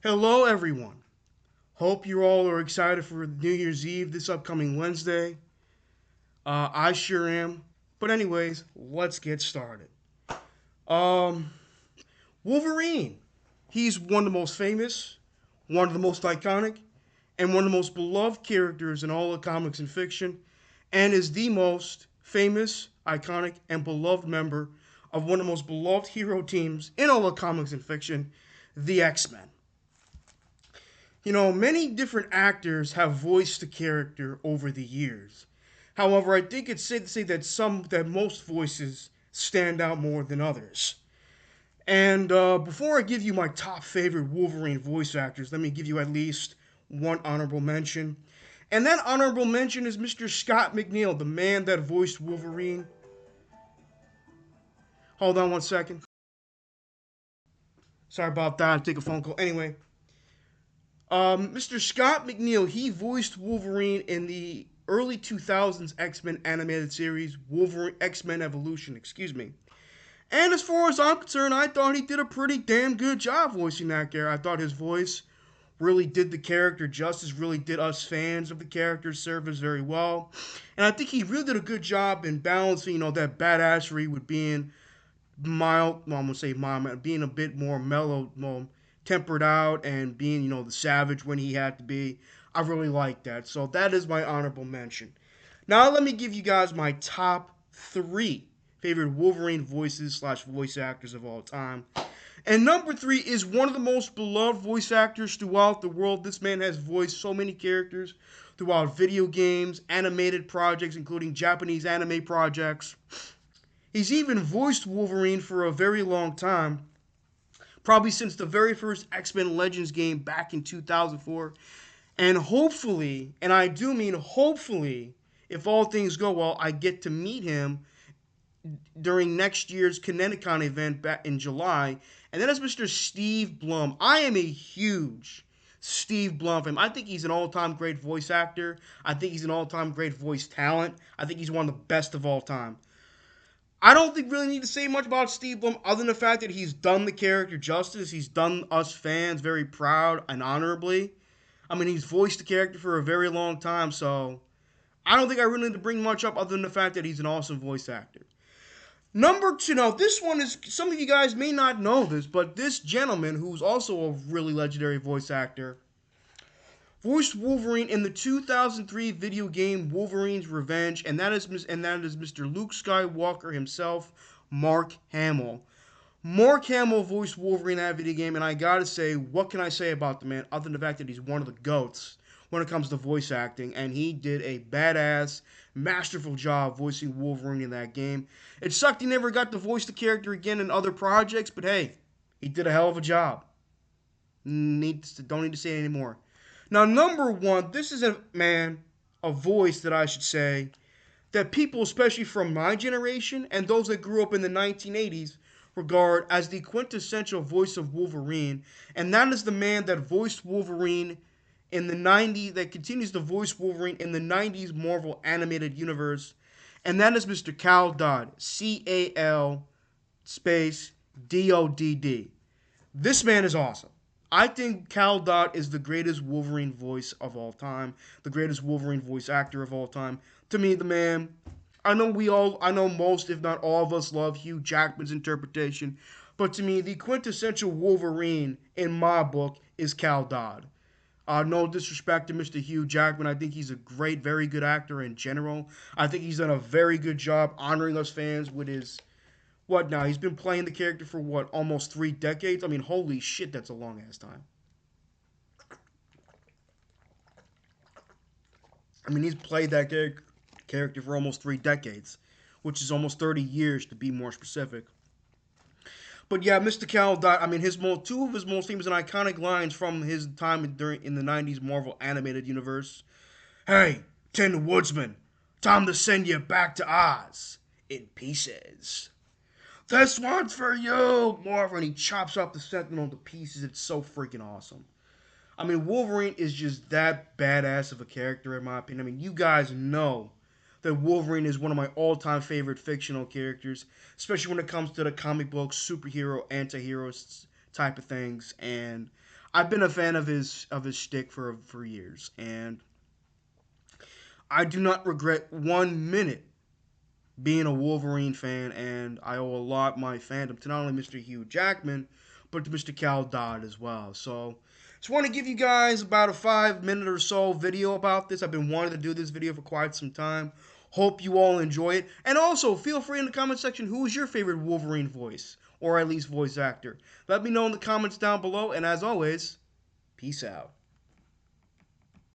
Hello, everyone. Hope you all are excited for New Year's Eve this upcoming Wednesday. I sure am. But, anyways, let's get started. Um, Wolverine. He's one of the most famous, one of the most iconic, and one of the most beloved characters in all of comics and fiction, and is the most famous, iconic, and beloved member of one of the most beloved hero teams in all of comics and fiction, the X-Men. Many different actors have voiced the character over the years. However, I think it's safe to say that most voices stand out more than others. And before I give you my top favorite Wolverine voice actors, let me give you at least one honorable mention. And that honorable mention is Mr. Scott McNeil, the man that voiced Wolverine. Hold on one second. Sorry about that. I'll take a phone call. Anyway, Mr. Scott McNeil, he voiced Wolverine in the early 2000s X-Men animated series, Wolverine X-Men Evolution, excuse me. And as far as I'm concerned, I thought he did a pretty damn good job voicing that character. I thought his voice really did the character justice, really did us fans of the character service very well. And I think he really did a good job in balancing, that badassery with being mild, well, I'm gonna say mild, being a bit more mellow, more tempered out, and being, the savage when he had to be. I really like that. So that is my honorable mention. Now let me give you guys my top three favorite Wolverine voices slash voice actors of all time. And number three is one of the most beloved voice actors throughout the world. This man has voiced so many characters throughout video games, animated projects, including Japanese anime projects. He's even voiced Wolverine for a very long time, probably since the very first X-Men Legends game back in 2004. And hopefully, and I do mean hopefully, if all things go well, I get to meet him during next year's Kineticon event back in July. And that is Mr. Steve Blum. I am a huge Steve Blum fan. I think he's an all-time great voice actor. I think he's an all-time great voice talent. I think he's one of the best of all time. I don't think really need to say much about Steve Blum other than the fact that he's done the character justice. He's done us fans very proud and honorably. I mean, he's voiced the character for a very long time, so I don't think I really need to bring much up other than the fact that he's an awesome voice actor. Number two, now this one is, some of you guys may not know this, but this gentleman, who's also a really legendary voice actor, voiced Wolverine in the 2003 video game Wolverine's Revenge, and that is Mr. Luke Skywalker himself, Mark Hamill. Mark Hamill voiced Wolverine in that video game, and I gotta say, what can I say about the man other than the fact that he's one of the goats when it comes to voice acting, and he did a badass, masterful job voicing Wolverine in that game. It sucked he never got to voice the character again in other projects, but hey, he did a hell of a job. Don't need to say it anymore. Now, number one, this is a voice that I should say that people, especially from my generation and those that grew up in the 1980s, regard as the quintessential voice of Wolverine, and that is the man that voiced Wolverine in the 90s, that continues to voice Wolverine in the 90s Marvel animated universe, and that is Mr. Cal Dodd, Cal space Dodd. This man is awesome. I think Cal Dot is the greatest Wolverine voice of all time, the greatest Wolverine voice actor of all time. To me, the man. I know most, if not all of us, love Hugh Jackman's interpretation, but to me, the quintessential Wolverine in my book is Cal Dodd. No disrespect to Mr. Hugh Jackman. I think he's a great, very good actor in general. I think he's done a very good job honoring us fans with his what now? He's been playing the character for what, almost 3 decades? I mean, holy shit, that's a long ass time. I mean, he's played that character for almost 3 decades, which is almost 30 years to be more specific. But yeah, Mr. Cal Dot. I mean, two of his most famous and iconic lines from his time during in the '90s Marvel animated universe. Hey, Tin Woodsman, time to send you back to Oz in pieces. This one's for you, Marvin. He chops up the Sentinel to pieces. It's so freaking awesome. I mean, Wolverine is just that badass of a character, in my opinion. I mean, you guys know that Wolverine is one of my all-time favorite fictional characters, especially when it comes to the comic book superhero anti-hero type of things, and I've been a fan of his shtick for years, and I do not regret 1 minute being a Wolverine fan, and I owe a lot of my fandom to not only Mr. Hugh Jackman, but to Mr. Cal Dodd as well. So, just want to give you guys about a 5 minute or so video about this. I've been wanting to do this video for quite some time. Hope you all enjoy it. And also, feel free in the comment section, who is your favorite Wolverine voice, or at least voice actor? Let me know in the comments down below, and as always, peace out.